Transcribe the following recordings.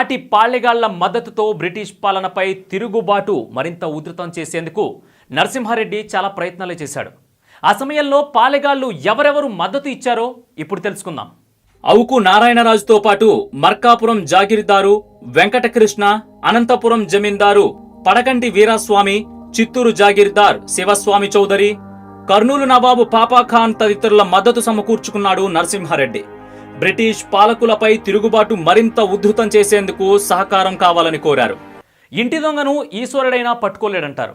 నాటి పాళెగాళ్ల మద్దతుతో బ్రిటిష్ పాలనపై తిరుగుబాటు మరింత ఉధృతం చేసేందుకు నరసింహారెడ్డి చాలా ప్రయత్నాలు చేశాడు. ఆ సమయంలో పాళెగాళ్లు ఎవరెవరు మద్దతు ఇచ్చారో ఇప్పుడు తెలుసుకుందాం. అవుకు నారాయణరాజుతో పాటు మర్కాపురం జాగీర్దారు వెంకటకృష్ణ, అనంతపురం జమీందారు పడకంటి వీరాస్వామి, చిత్తూరు జాగీర్దార్ శివస్వామి చౌదరి, కర్నూలు నవాబు పాపాఖాన్ తదితరుల మద్దతు సమకూర్చుకున్నాడు నరసింహారెడ్డి. బ్రిటిష్ పాలకులపై తిరుగుబాటు మరింత ఉధృతం చేసేందుకు సహకారం కావాలని కోరారు. ఇంటి దొంగను ఈశ్వరుడైనా పట్టుకోలేడంటారు.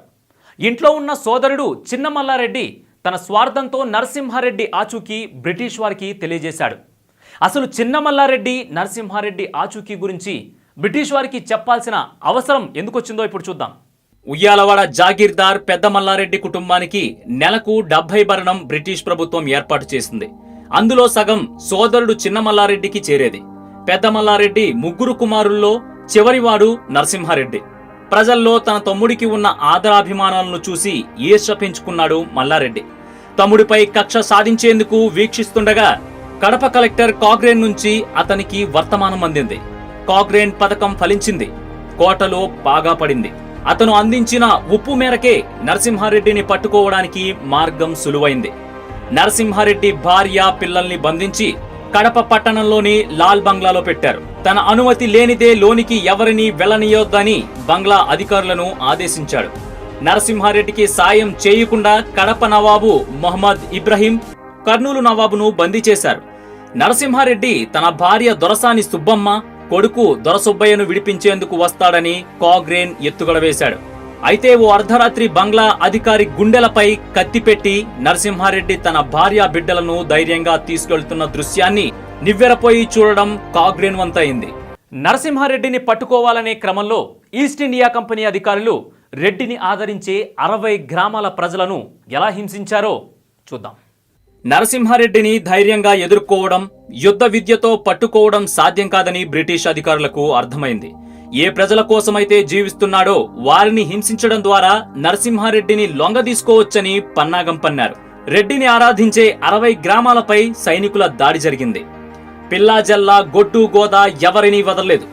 ఇంట్లో ఉన్న సోదరుడు చిన్న మల్లారెడ్డి తన స్వార్థంతో నరసింహారెడ్డి ఆచూకీ బ్రిటిష్ వారికి తెలియజేశాడు. అసలు చిన్న మల్లారెడ్డి నరసింహారెడ్డి ఆచూకీ గురించి బ్రిటిష్ వారికి చెప్పాల్సిన అవసరం ఎందుకొచ్చిందో ఇప్పుడు చూద్దాం. ఉయ్యాలవాడ జాగీర్దార్ పెద్ద మల్లారెడ్డి కుటుంబానికి నెలకు 70 భరణం బ్రిటిష్ ప్రభుత్వం ఏర్పాటు చేసింది. అందులో సగం సోదరుడు చిన్న మల్లారెడ్డికి చేరేది. పెద్ద మల్లారెడ్డి ముగ్గురు కుమారుల్లో చివరివాడు నరసింహారెడ్డి. ప్రజల్లో తన తమ్ముడికి ఉన్న ఆదరాభిమానాలను చూసి ఈర్ష్య పెంచుకున్నాడు మల్లారెడ్డి. తమ్ముడిపై కక్ష సాధించేందుకు వీక్షిస్తుండగా కడప కలెక్టర్ కాగ్రేన్ నుంచి అతనికి వర్తమానం అందింది. కాగ్రేన్ పథకం ఫలించింది. కోటలో బాగా పడింది. అతను అందించిన ఉప్పు మేరకే నరసింహారెడ్డిని పట్టుకోవడానికి మార్గం సులువైంది. నరసింహారెడ్డి భార్య పిల్లల్ని బంధించి కడప పట్టణంలోని లాల్ బంగ్లాలో పెట్టారు. తన అనుమతి లేనిదే లోనికి ఎవరిని వెళ్లనీయొద్దని బంగ్లా అధికారులను ఆదేశించాడు. నరసింహారెడ్డికి సాయం చేయకుండా కడప నవాబు మొహమ్మద్ ఇబ్రహీం, కర్నూలు నవాబును బందీ చేశారు. నరసింహారెడ్డి తన భార్య దొరసాని సుబ్బమ్మ, కొడుకు దొరసుబ్బయ్యను విడిపించేందుకు వస్తాడని కాగ్రేన్ ఎత్తుగడ వేశాడు. అయితే ఓ అర్ధరాత్రి బంగ్లా అధికారి గుండెలపై కత్తిపెట్టి నరసింహారెడ్డి తన భార్య బిడ్డలను ధైర్యంగా తీసుకెళ్తున్న దృశ్యాన్ని నివ్వెరపోయి చూడడం కాగ్రేన్ వంతైంది. నరసింహారెడ్డిని పట్టుకోవాలనే క్రమంలో ఈస్ట్ ఇండియా కంపెనీ అధికారులు రెడ్డిని ఆదరించే 60 గ్రామాల ప్రజలను ఎలా హింసించారో చూద్దాం. నరసింహారెడ్డిని ధైర్యంగా ఎదుర్కోవడం, యుద్ధ విద్యతో పట్టుకోవడం సాధ్యం కాదని బ్రిటిష్ అధికారులకు అర్థమైంది. ఏ ప్రజల కోసమైతే జీవిస్తున్నాడో వారిని హింసించడం ద్వారా నరసింహారెడ్డిని లొంగదీసుకోవచ్చని పన్నాగం పన్నారు. రెడ్డిని ఆరాధించే 60 గ్రామాలపై సైనికుల దాడి జరిగింది. పిల్లాజల్లా, గొడ్డు, గోదా ఎవరినీ వదలలేదు.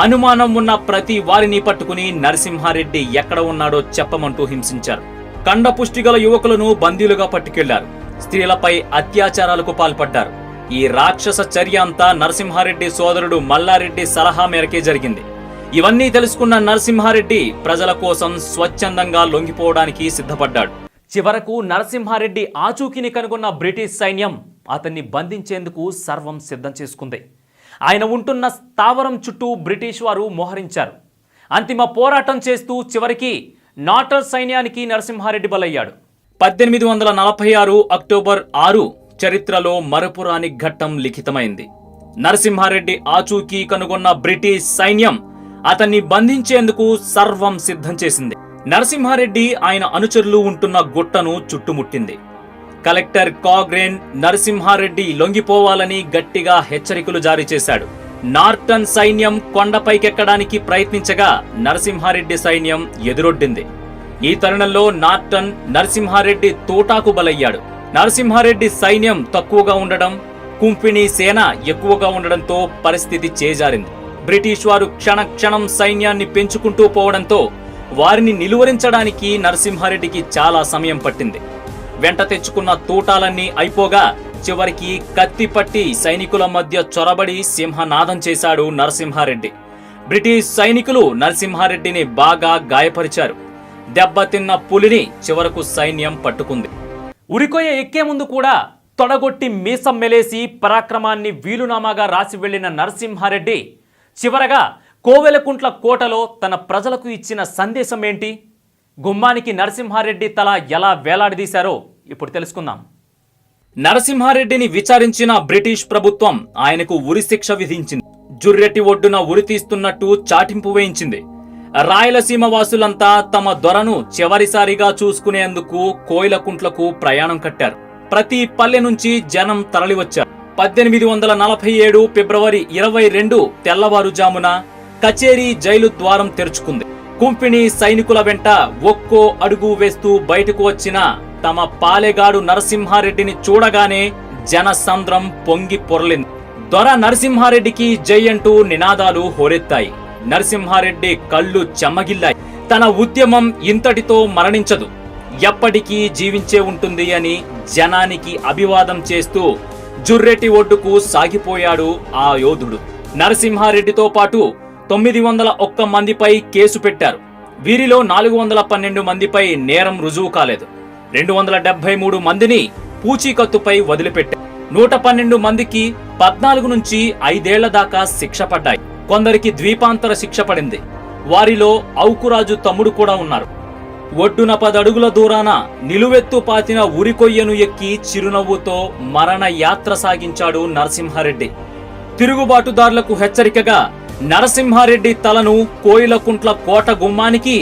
అనుమానం ఉన్న ప్రతి వారిని పట్టుకుని నరసింహారెడ్డి ఎక్కడ ఉన్నాడో చెప్పమంటూ హింసించారు. కండపుష్టిగల యువకులను బందీలుగా పట్టుకెళ్లారు. స్త్రీలపై అత్యాచారాలకు పాల్పడ్డారు. ఈ రాక్షస చర్య అంతా నరసింహారెడ్డి సోదరుడు మల్లారెడ్డి సలహా మేరకే జరిగింది. ఇవన్నీ తెలుసుకున్న నరసింహారెడ్డి ప్రజల కోసం స్వచ్ఛందంగా లొంగిపోవడానికి సిద్ధపడ్డాడు. చివరకు నరసింహారెడ్డి ఆచూకీని కనుగొన్న బ్రిటిష్ సైన్యం అతన్ని బంధించేందుకు సర్వం సిద్ధం చేసుకుంది. ఆయన ఉంటున్న స్థావరం చుట్టూ బ్రిటిష్ వారు మోహరించారు. అంతిమ పోరాటం చేస్తూ చివరికి నాటర్ సైన్యానికి నరసింహారెడ్డి బలయ్యాడు. 1846 అక్టోబర్ 6 చరిత్రలో మరపురాని ఘట్టం లిఖితమైంది. నరసింహారెడ్డి ఆచూకీ కనుగొన్న బ్రిటిష్ సైన్యం అతన్ని బంధించేందుకు సర్వం సిద్ధం చేసింది. నరసింహారెడ్డి ఆయన అనుచరులు ఉంటున్న గుట్టను చుట్టుముట్టింది. కలెక్టర్ కాగ్రేన్ నరసింహారెడ్డి లొంగిపోవాలని గట్టిగా హెచ్చరికలు జారీ చేశాడు. నార్టన్ సైన్యం కొండపైకెక్కడానికి ప్రయత్నించగా నరసింహారెడ్డి సైన్యం ఎదురొడ్డింది. ఈ తరుణంలో నార్టన్ నరసింహారెడ్డి తోటాకు బలయ్యాడు. నరసింహారెడ్డి సైన్యం తక్కువగా ఉండడం, కుంపిణీ సేన ఎక్కువగా ఉండడంతో పరిస్థితి చేజారింది. బ్రిటిష్ వారు క్షణక్షణం సైన్యాన్ని పెంచుకుంటూ పోవడంతో వారిని నిలువరించడానికి నరసింహారెడ్డికి చాలా సమయం పట్టింది. వెంట తెచ్చుకున్న తూటాలన్నీ అయిపోగా చివరికి కత్తిపట్టి సైనికుల మధ్య చొరబడి సింహనాదం చేశాడు నరసింహారెడ్డి. బ్రిటిష్ సైనికులు నరసింహారెడ్డిని బాగా గాయపరిచారు. దెబ్బతిన్న పులిని చివరకు సైన్యం పట్టుకుంది. ఉరికొయ్య ఎక్కే ముందు కూడా తొడగొట్టి మీసం మెలేసి పరాక్రమాన్ని వీలునామాగా రాసి వెళ్లిన నరసింహారెడ్డి చివరగా కోవెలకుంట్ల కోటలో తన ప్రజలకు ఇచ్చిన సందేశం ఏంటి? గుమ్మానికి నరసింహారెడ్డి తల ఎలా వేలాడదీశారో ఇప్పుడు తెలుసుకుందాం. నరసింహారెడ్డిని విచారించిన బ్రిటిష్ ప్రభుత్వం ఆయనకు ఉరిశిక్ష విధించింది. జుర్రెట్టి ఒడ్డున ఉరి తీస్తున్నట్టు చాటింపు వేయించింది. రాయలసీమ వాసులంతా తమ దొరను చివరిసారిగా చూసుకునేందుకు కోయిలకుంట్లకు ప్రయాణం కట్టారు. ప్రతి పల్లె నుంచి జనం తరలివచ్చారు. 1847 ఫిబ్రవరి 22 తెల్లవారుజామున కచేరీ జైలు ద్వారం తెరుచుకుంది. కుంపిణి సైనికుల వెంట ఒక్కో అడుగు వేస్తూ బయటకు వచ్చిన తమ పాలెగాడు నరసింహారెడ్డిని చూడగానే జనసంద్రం పొంగి పొరలింది. దొర నరసింహారెడ్డికి జై అంటూ నినాదాలు హోరెత్తాయి. నరసింహారెడ్డి కళ్ళు చెమ్మగిల్లాయి. తన ఉద్యమం ఇంతటితో మరణించదు, ఎప్పటికీ జీవించే ఉంటుంది అని జనానికి అభివాదం చేస్తూ జుర్రెటి ఒడ్డుకు సాగిపోయాడు ఆ యోధుడు. నరసింహారెడ్డితో పాటు 901 మందిపై కేసు పెట్టారు. వీరిలో 412 మందిపై నేరం రుజువు కాలేదు. 273 మందిని పూచీకత్తుపై వదిలిపెట్టారు. 112 మందికి 14 నుంచి 5 ఏళ్ల దాకా శిక్ష పడ్డాయి. కొందరికి ద్వీపాంతర శిక్ష పడింది. వారిలో ఔకురాజు తమ్ముడు కూడా ఉన్నారు. ఒడ్డున 10 అడుగుల దూరాన నిలువెత్తు పాతిన ఉరికొయ్యను ఎక్కి చిరునవ్వుతో మరణ యాత్ర సాగించాడు నరసింహారెడ్డి. తిరుగుబాటుదారులకు హెచ్చరికగా నరసింహారెడ్డి తలను కోయిలకుంట్ల కోట గుమ్మానికి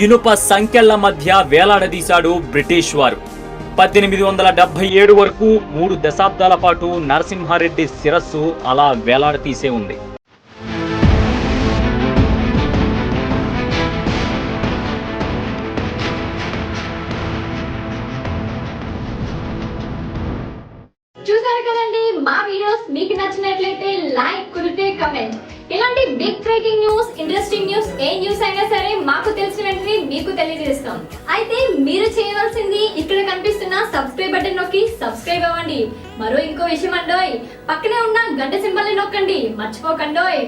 ఇనుప సంకెళ్ల మధ్య వేలాడదీశాడు బ్రిటిష్ వారు. 1877 వరకు 3 దశాబ్దాల పాటు నరసింహారెడ్డి శిరస్సు అలా వేలాడతీసే ఉంది. చూసారు కదండి, మా వీడియోస్ మీకు నచ్చినట్లయితే లైక్ కుదిరితే కమెంట్. ఇలాంటి big breaking news, interesting news, ఏ న్యూస్ అయినా సరే మాకు తెలిసిన వెంటనే మీకు తెలియజేస్తాం. అయితే మీరు చేయవలసింది ఇక్కడ కనిపిస్తున్న సబ్స్క్రైబ్ బటన్ నొక్కి సబ్స్క్రైబ్ అవ్వండి. ఇంకో విషయం అండోయ్, పక్కనే ఉన్న గంట సింబల్ ని నొక్కండి, మర్చిపోకండోయ్.